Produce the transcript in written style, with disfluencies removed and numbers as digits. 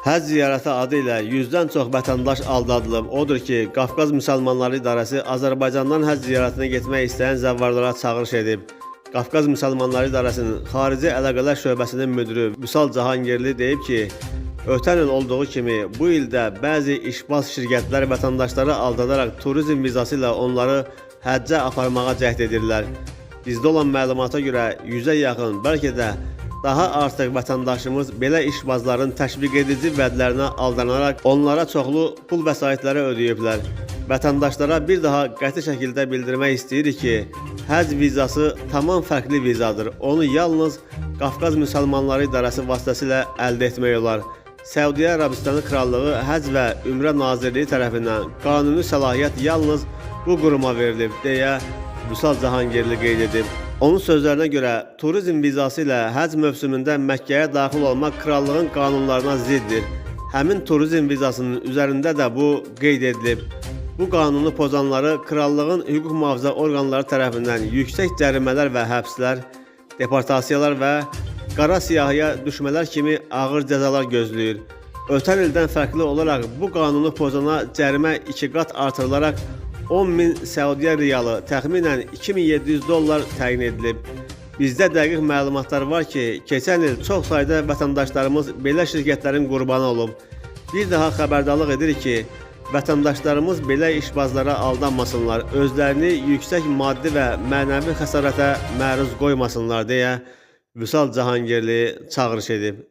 Həcc ziyarəti adı ilə 100-dən çox vətəndaş aldadılıb. Odur ki, Qafqaz Müsəlmanları İdarəsi Azərbaycandan həcc ziyarətinə getmək istəyən zəvvarlara çağırış edib. Qafqaz Müsəlmanları İdarəsinin Xarici Əlaqələr Şöbəsinin müdiri Vüsal Cahangirli deyib ki, ötən il olduğu kimi bu ildə bəzi işbaz şirkətlər vətəndaşları aldadaraq turizm vizası ilə onları həccə aparmağa cəhd edirlər. Bizdə olan məlumata görə 100-ə yaxın, bəlkə də daha artıq vətəndaşımız belə işbazların təşviq edici vədlərinə aldanaraq onlara çoxlu pul vəsaitləri ödəyiblər. Vətəndaşlara bir daha qəti şəkildə bildirmək istəyirik ki, həcc vizası tamam fərqli vizadır. Onu yalnız Qafqaz Müsəlmanları İdarəsi vasitəsilə əldə etmək olar. Səudiyyə Ərəbistanı Krallığı Həcc və Ümrə Nazirliyi tərəfindən qanuni səlahiyyət yalnız bu quruma verilib, deyə Vüsal Cahangirli qeyd edib. Onun sözlərinə görə turizm vizası ilə həcc mövsümündə Məkkəyə daxil olmaq krallığın qanunlarına ziddir. Həmin turizm vizasının üzərində də bu qeyd edilib. Bu qanunu pozanları krallığın hüquq mühafizə orqanları tərəfindən yüksək cərimələr və həbslər, deportasiyalar və qara siyahıya düşmələr kimi ağır cəzalar gözləyir. Ötən ildən fərqli olaraq bu qanunu pozana cərimə 2 qat artırılaraq 10.000 Səudiyyə riyalı, təxminən $2700 təyin edilib. Bizdə dəqiq məlumatlar var ki, keçən il çox sayda vətəndaşlarımız belə şirkətlərin qurbanı olub. Bir daha xəbərdarlıq edirik ki, vətəndaşlarımız belə işbazlara aldanmasınlar, özlərini yüksək maddi və mənəvi xəsarətə məruz qoymasınlar deyə Vüsal Cahangirli çağırış edib.